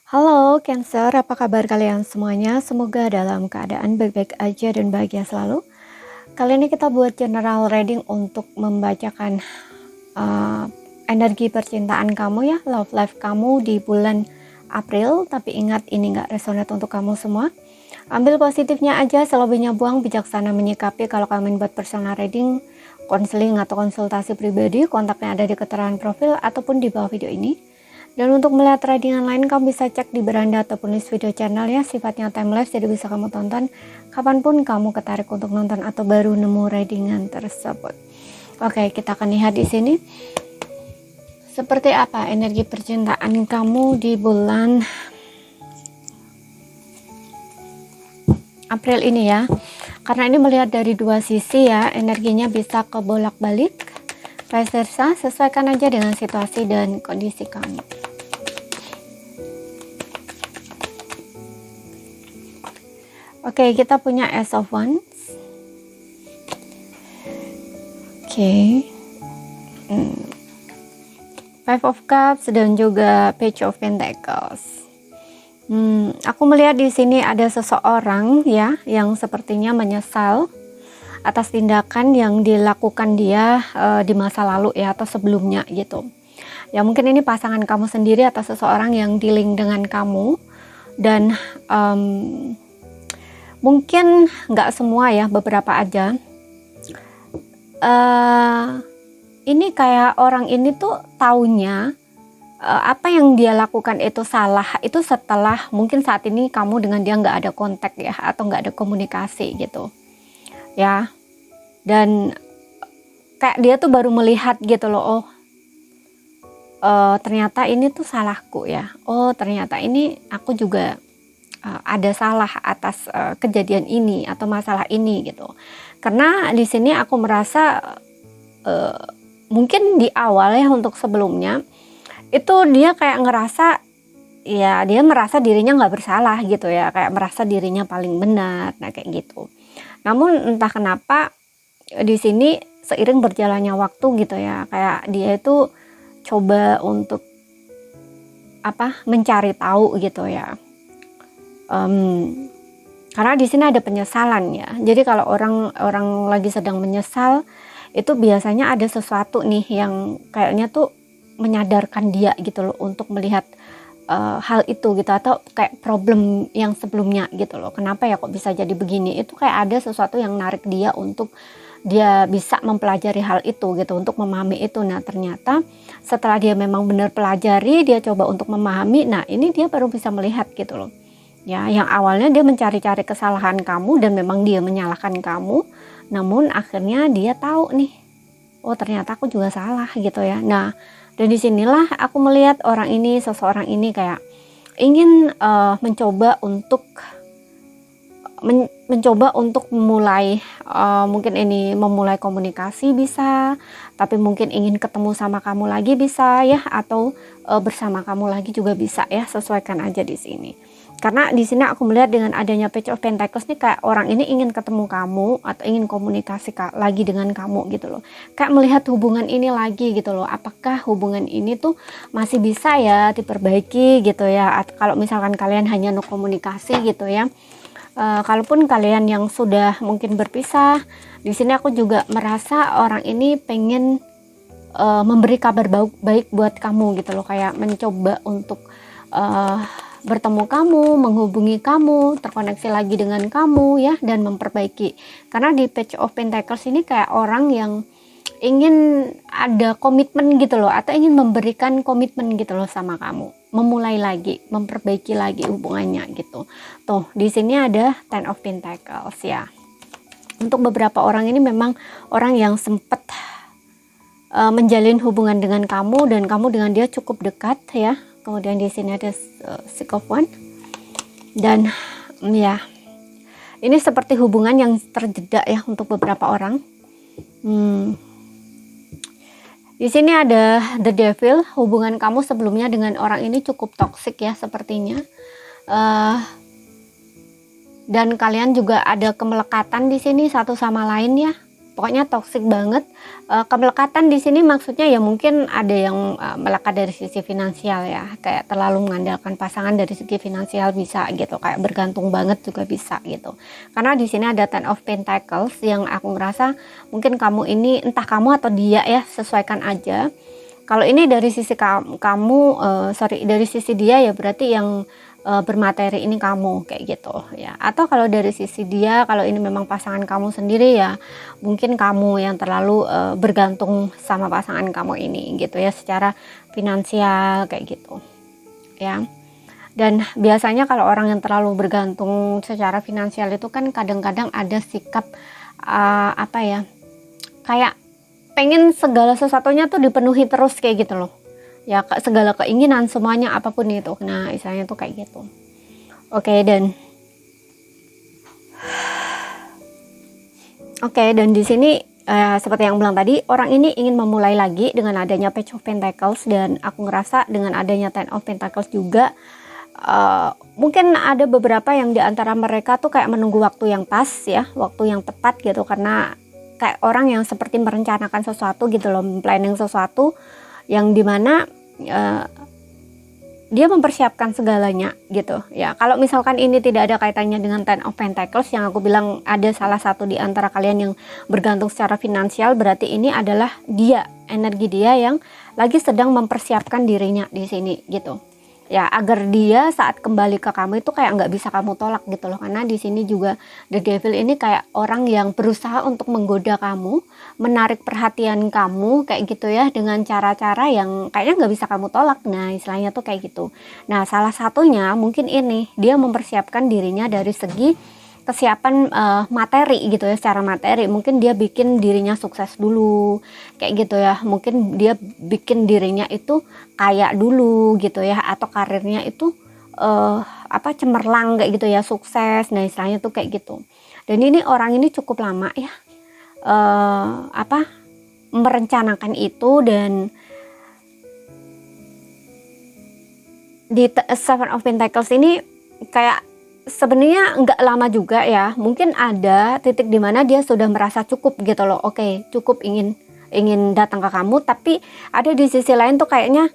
Halo Cancer, apa kabar kalian semuanya? Semoga dalam keadaan baik-baik aja dan bahagia selalu. Kali ini kita buat general reading untuk membacakan uh, energi percintaan kamu ya, love life kamu di bulan April. Tapi ingat, ini nggak resonate untuk kamu semua. Ambil positifnya aja, selebihnya buang, bijaksana menyikapi. Kalau kalian buat personal reading, konseling atau konsultasi pribadi, kontaknya ada di keterangan profil ataupun di bawah video ini. Dan untuk melihat readingan lain, kamu bisa cek di beranda ataupun list video channel ya, sifatnya timeless, jadi bisa kamu tonton kapanpun kamu ketarik untuk nonton atau baru nemu readingan tersebut. Oke, kita akan lihat di sini seperti apa energi percintaan kamu di bulan April ini ya. Karena ini melihat dari dua sisi ya, energinya bisa kebolak-balik, vice versa, sesuaikan aja dengan situasi dan kondisi kamu. Oke, kita punya Ace of Wands. Oke. Five of Cups dan juga Page of Pentacles. Aku melihat di sini ada seseorang ya yang sepertinya menyesal atas tindakan yang dilakukan dia di masa lalu ya, atau sebelumnya gitu. Ya mungkin ini pasangan kamu sendiri atau seseorang yang dealing dengan kamu, dan mungkin nggak semua ya, beberapa aja. Ini kayak orang ini tuh taunya apa yang dia lakukan itu salah, itu setelah mungkin saat ini kamu dengan dia nggak ada kontak ya, atau nggak ada komunikasi gitu ya. Dan kayak dia tuh baru melihat gitu loh, ternyata ini tuh salahku ya, ternyata ini aku juga ada salah atas kejadian ini atau masalah ini gitu. Karena di sini aku merasa mungkin di awal ya, untuk sebelumnya itu dia kayak ngerasa ya, dia merasa dirinya nggak bersalah gitu ya, kayak merasa dirinya paling benar, nah kayak gitu. Namun entah kenapa di sini seiring berjalannya waktu gitu ya, kayak dia itu coba untuk mencari tahu gitu ya. Karena di sini ada penyesalan ya. Jadi kalau orang lagi sedang menyesal, itu biasanya ada sesuatu nih yang kayaknya tuh menyadarkan dia gitu loh untuk melihat hal itu gitu, atau kayak problem yang sebelumnya gitu loh. Kenapa ya kok bisa jadi begini? Itu kayak ada sesuatu yang narik dia untuk dia bisa mempelajari hal itu gitu, untuk memahami itu. Nah ternyata setelah dia memang benar pelajari, dia coba untuk memahami, nah ini dia baru bisa melihat gitu loh ya. Yang awalnya dia mencari-cari kesalahan kamu dan memang dia menyalahkan kamu, namun akhirnya dia tahu nih, ternyata aku juga salah gitu ya. Nah dan disinilah aku melihat orang ini, seseorang ini kayak ingin mencoba untuk memulai, mungkin ini memulai komunikasi bisa, tapi mungkin ingin ketemu sama kamu lagi bisa ya, atau bersama kamu lagi juga bisa ya, sesuaikan aja di sini. Karena di sini aku melihat dengan adanya Page of Pentacles nih, kayak orang ini ingin ketemu kamu atau ingin komunikasi lagi dengan kamu gitu loh. Kayak melihat hubungan ini lagi gitu loh. Apakah hubungan ini tuh masih bisa ya diperbaiki gitu ya. Atau kalau misalkan kalian hanya no komunikasi gitu ya. Kalaupun kalian yang sudah mungkin berpisah, di sini aku juga merasa orang ini pengen memberi kabar baik buat kamu gitu loh. Kayak mencoba untuk bertemu kamu, menghubungi kamu, terkoneksi lagi dengan kamu ya, dan memperbaiki. Karena di Page of Pentacles ini kayak orang yang ingin ada komitmen gitu loh, atau ingin memberikan komitmen gitu loh sama kamu, memulai lagi, memperbaiki lagi hubungannya gitu. Tuh di sini ada Ten of Pentacles ya. Untuk beberapa orang ini memang orang yang sempat menjalin hubungan dengan kamu, dan kamu dengan dia cukup dekat ya. Kemudian di sini ada Six of Wands, dan ya ini seperti hubungan yang terjeda ya untuk beberapa orang. Di sini ada The Devil. Hubungan kamu sebelumnya dengan orang ini cukup toksik ya sepertinya, dan kalian juga ada kemelekatan di sini satu sama lain ya. pokoknya toksik banget. Kemelekatan di sini maksudnya ya mungkin ada yang melekat dari sisi finansial ya, kayak terlalu mengandalkan pasangan dari segi finansial bisa gitu, kayak bergantung banget juga bisa gitu. Karena di sini ada Ten of Pentacles yang aku ngerasa mungkin kamu ini, entah kamu atau dia ya, sesuaikan aja. Kalau ini dari sisi dari sisi dia ya berarti yang bermateri ini kamu kayak gitu ya. Atau kalau dari sisi dia, kalau ini memang pasangan kamu sendiri ya, mungkin kamu yang terlalu bergantung sama pasangan kamu ini gitu ya, secara finansial kayak gitu ya. Dan biasanya kalau orang yang terlalu bergantung secara finansial itu kan kadang-kadang ada sikap apa ya, kayak pengen segala sesuatunya tuh dipenuhi terus kayak gitu loh ya, segala keinginan semuanya apapun itu. Nah istilahnya tuh kayak gitu. Oke, dan di sini seperti yang bilang tadi, orang ini ingin memulai lagi dengan adanya Page of Pentacles, dan aku ngerasa dengan adanya Ten of Pentacles juga mungkin ada beberapa yang diantara mereka tuh kayak menunggu waktu yang pas ya, waktu yang tepat gitu, karena kayak orang yang seperti merencanakan sesuatu gitu loh, planning sesuatu yang dimana dia mempersiapkan segalanya gitu ya. Kalau misalkan ini tidak ada kaitannya dengan Ten of Pentacles yang aku bilang, ada salah satu di antara kalian yang bergantung secara finansial, berarti ini adalah dia, energi dia yang lagi sedang mempersiapkan dirinya di sini gitu ya, agar dia saat kembali ke kamu itu kayak nggak bisa kamu tolak gitu loh. Karena di sini juga The Devil ini kayak orang yang berusaha untuk menggoda kamu, menarik perhatian kamu kayak gitu ya, dengan cara-cara yang kayaknya nggak bisa kamu tolak. Nah istilahnya tuh kayak gitu. Nah salah satunya mungkin ini, dia mempersiapkan dirinya dari segi kesiapan materi gitu ya, secara materi mungkin dia bikin dirinya sukses dulu kayak gitu ya, mungkin dia bikin dirinya itu kaya dulu gitu ya, atau karirnya itu cemerlang kayak gitu ya, sukses. Nah istilahnya tuh kayak gitu. Dan ini orang ini cukup lama ya merencanakan itu. Dan di Seven of Pentacles ini kayak sebenarnya nggak lama juga ya, mungkin ada titik dimana dia sudah merasa cukup gitu loh. Oke, cukup, ingin datang ke kamu, tapi ada di sisi lain tuh kayaknya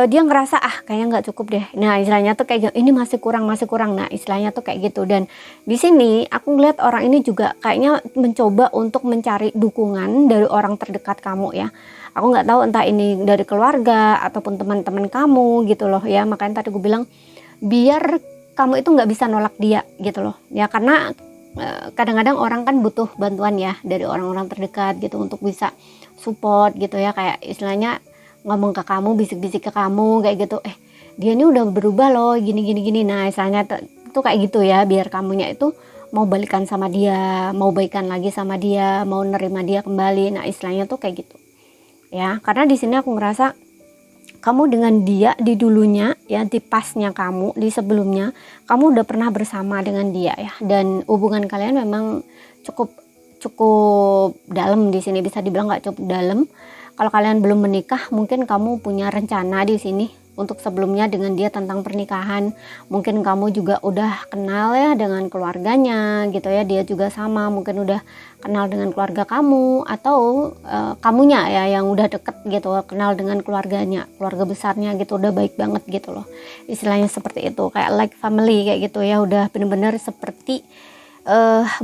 dia ngerasa kayaknya nggak cukup deh. Nah istilahnya tuh kayak ini masih kurang. Nah istilahnya tuh kayak gitu. Dan di sini aku ngeliat orang ini juga kayaknya mencoba untuk mencari dukungan dari orang terdekat kamu ya. Aku nggak tahu entah ini dari keluarga ataupun teman-teman kamu gitu loh ya. Makanya tadi gue bilang biar kamu itu nggak bisa nolak dia gitu loh ya, karena kadang-kadang orang kan butuh bantuan ya dari orang-orang terdekat gitu untuk bisa support gitu ya, kayak istilahnya ngomong ke kamu, bisik-bisik ke kamu kayak gitu, dia ini udah berubah loh gini. Nah istilahnya itu kayak gitu ya, biar kamunya itu mau balikan sama dia, mau baikan lagi sama dia, mau nerima dia kembali. Nah istilahnya tuh kayak gitu ya, karena di sini aku ngerasa kamu dengan dia di dulunya ya, di pasnya kamu, di sebelumnya kamu udah pernah bersama dengan dia ya, dan hubungan kalian memang cukup dalam di sini, bisa dibilang nggak cukup dalam. Kalau kalian belum menikah, mungkin kamu punya rencana di sini untuk sebelumnya dengan dia tentang pernikahan. Mungkin kamu juga udah kenal ya dengan keluarganya gitu ya, dia juga sama mungkin udah kenal dengan keluarga kamu, atau kamunya ya yang udah deket gitu, kenal dengan keluarganya, keluarga besarnya gitu, udah baik banget gitu loh, istilahnya seperti itu, kayak like family kayak gitu ya, udah bener-bener seperti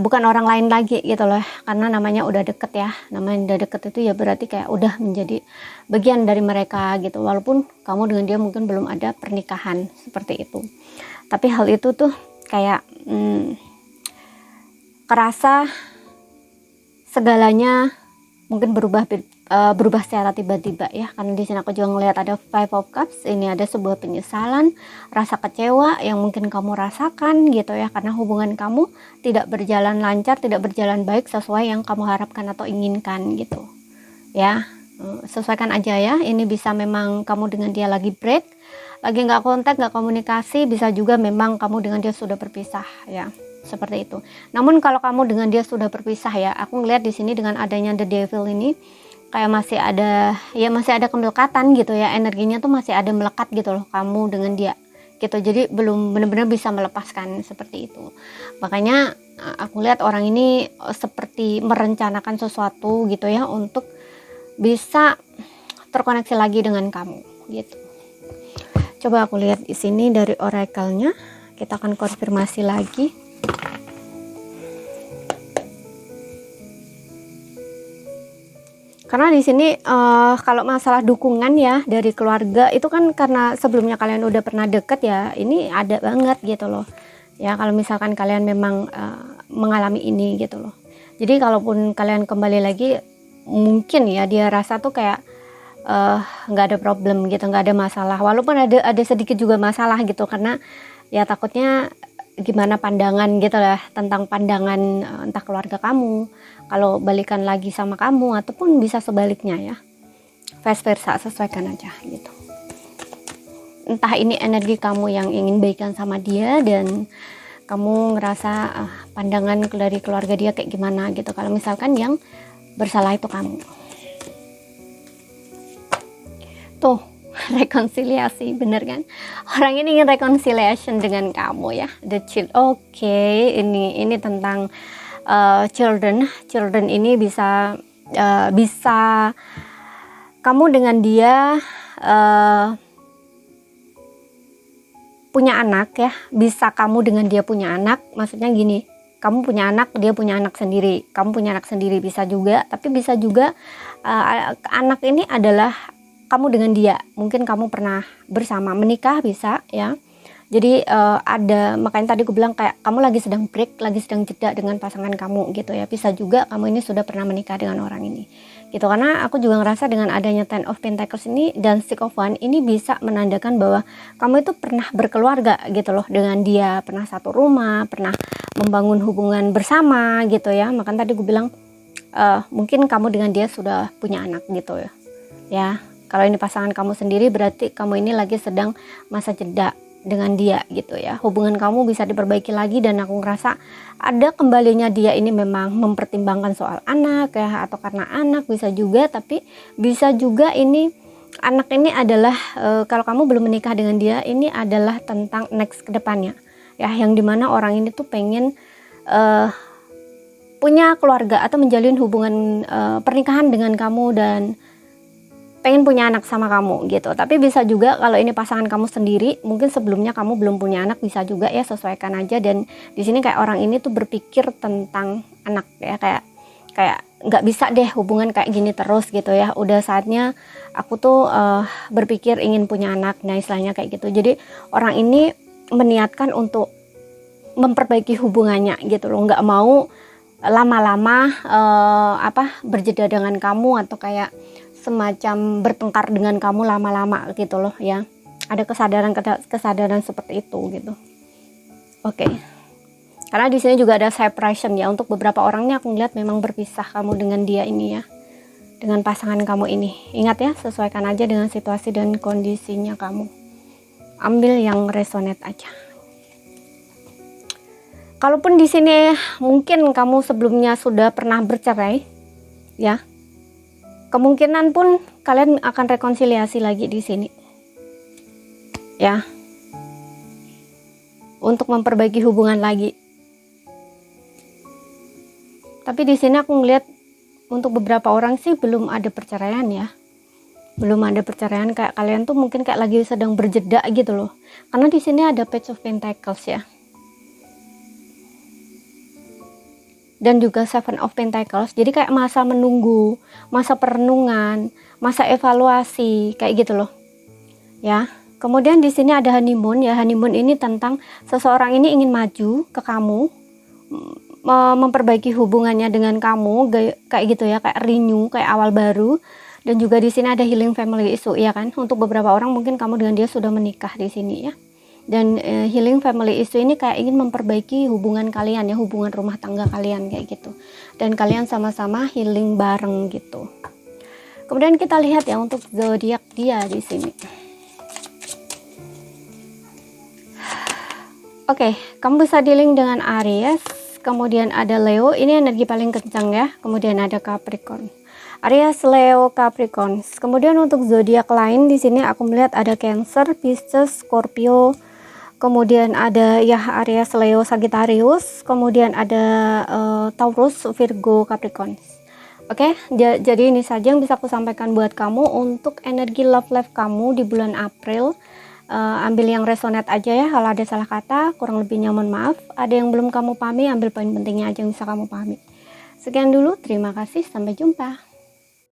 bukan orang lain lagi gitu loh, karena namanya udah deket ya. Namanya udah deket itu ya berarti kayak udah menjadi bagian dari mereka gitu, walaupun kamu dengan dia mungkin belum ada pernikahan seperti itu. Tapi hal itu tuh kayak kerasa segalanya mungkin berubah secara tiba-tiba ya, karena di sini aku juga ngelihat ada Five of Cups. Ini ada sebuah penyesalan, rasa kecewa yang mungkin kamu rasakan gitu ya, karena hubungan kamu tidak berjalan lancar, tidak berjalan baik sesuai yang kamu harapkan atau inginkan gitu ya. Sesuaikan aja ya, ini bisa memang kamu dengan dia lagi break, lagi nggak kontak, nggak komunikasi, bisa juga memang kamu dengan dia sudah berpisah ya, seperti itu. Namun kalau kamu dengan dia sudah berpisah ya, aku ngeliat di sini dengan adanya The Devil ini kayak masih ada kemelekatan gitu ya, energinya tuh masih ada melekat gitu loh kamu dengan dia gitu, jadi belum benar-benar bisa melepaskan seperti itu. Makanya aku lihat orang ini seperti merencanakan sesuatu gitu ya untuk bisa terkoneksi lagi dengan kamu gitu. Coba aku lihat di sini dari oracle-nya, kita akan konfirmasi lagi. Karena di sini kalau masalah dukungan ya dari keluarga itu kan karena sebelumnya kalian udah pernah deket ya, ini ada banget gitu loh. Ya kalau misalkan kalian memang mengalami ini gitu loh. Jadi kalaupun kalian kembali lagi, mungkin ya dia rasa tuh kayak nggak ada problem gitu, nggak ada masalah. Walaupun ada sedikit juga masalah gitu, karena ya takutnya gimana pandangan gitu lah, tentang pandangan entah keluarga kamu kalau balikan lagi sama kamu, ataupun bisa sebaliknya ya, vice versa, sesuaikan aja gitu. Entah ini energi kamu yang ingin baikan sama dia dan kamu ngerasa pandangan dari keluarga dia kayak gimana gitu. Kalau misalkan yang bersalah itu kamu tuh, rekonsiliasi, bener kan? Orang ini ingin reconciliation dengan kamu ya, the child. Oke, ini tentang children ini bisa kamu dengan dia punya anak ya, bisa kamu dengan dia punya anak, maksudnya gini, kamu punya anak, dia punya anak sendiri, kamu punya anak sendiri, bisa juga. Tapi bisa juga anak ini adalah kamu dengan dia, mungkin kamu pernah bersama menikah, bisa ya. Jadi ada, makanya tadi aku bilang kayak kamu lagi sedang break, lagi sedang jeda dengan pasangan kamu gitu ya. Bisa juga kamu ini sudah pernah menikah dengan orang ini gitu. Karena aku juga ngerasa dengan adanya Ten of Pentacles ini dan Six of Wands ini bisa menandakan bahwa kamu itu pernah berkeluarga gitu loh dengan dia, pernah satu rumah, pernah membangun hubungan bersama gitu ya. Makanya tadi aku bilang mungkin kamu dengan dia sudah punya anak gitu ya. Kalau ini pasangan kamu sendiri, berarti kamu ini lagi sedang masa jeda dengan dia gitu ya. Hubungan kamu bisa diperbaiki lagi, dan aku ngerasa ada kembalinya dia ini memang mempertimbangkan soal anak ya, atau karena anak bisa juga. Tapi bisa juga ini anak ini adalah kalau kamu belum menikah dengan dia, ini adalah tentang next ke depannya ya, yang dimana orang ini tuh pengen punya keluarga atau menjalin hubungan pernikahan dengan kamu dan pengen punya anak sama kamu gitu. Tapi bisa juga kalau ini pasangan kamu sendiri, mungkin sebelumnya kamu belum punya anak, bisa juga ya, sesuaikan aja. Dan di sini kayak orang ini tuh berpikir tentang anak ya, kayak nggak bisa deh hubungan kayak gini terus gitu ya. Udah saatnya aku tuh berpikir ingin punya anak, nah istilahnya kayak gitu. Jadi orang ini meniatkan untuk memperbaiki hubungannya gitu loh, nggak mau lama-lama berjeda dengan kamu, atau kayak semacam bertengkar dengan kamu lama-lama gitu loh ya. Ada kesadaran seperti itu gitu. Oke. Karena di sini juga ada separation ya, untuk beberapa orang ini aku ngeliat memang berpisah kamu dengan dia ini ya, dengan pasangan kamu ini. Ingat ya, sesuaikan aja dengan situasi dan kondisinya kamu. Ambil yang resonate aja. Kalaupun di sini mungkin kamu sebelumnya sudah pernah bercerai ya, kemungkinan pun kalian akan rekonsiliasi lagi di sini ya, untuk memperbaiki hubungan lagi. Tapi di sini aku ngeliat untuk beberapa orang sih belum ada perceraian ya, belum ada perceraian. Kayak kalian tuh mungkin kayak lagi sedang berjeda gitu loh, karena di sini ada Page of Pentacles ya, dan juga Seven of Pentacles. Jadi kayak masa menunggu, masa perenungan, masa evaluasi kayak gitu loh ya. Kemudian di sini ada honeymoon ya. Honeymoon ini tentang seseorang ini ingin maju ke kamu, memperbaiki hubungannya dengan kamu kayak gitu ya, kayak renew, kayak awal baru. Dan juga di sini ada healing family issue ya kan. Untuk beberapa orang mungkin kamu dengan dia sudah menikah di sini ya. Dan healing family issue ini kayak ingin memperbaiki hubungan kalian ya, hubungan rumah tangga kalian kayak gitu. Dan kalian sama-sama healing bareng gitu. Kemudian kita lihat ya untuk zodiak dia di sini. Oke, kamu bisa dealing dengan Aries, kemudian ada Leo, ini energi paling kencang ya. Kemudian ada Capricorn. Aries, Leo, Capricorn. Kemudian untuk zodiak lain di sini aku melihat ada Cancer, Pisces, Scorpio, kemudian ada ya Aries, Leo, Sagittarius, kemudian ada Taurus, Virgo, Capricorn. Oke, jadi ini saja yang bisa aku sampaikan buat kamu untuk energi love life kamu di bulan April. Ambil yang resonate aja ya, kalau ada salah kata, kurang lebihnya mohon maaf. Ada yang belum kamu pahami, ambil poin pentingnya aja yang bisa kamu pahami. Sekian dulu, terima kasih, sampai jumpa.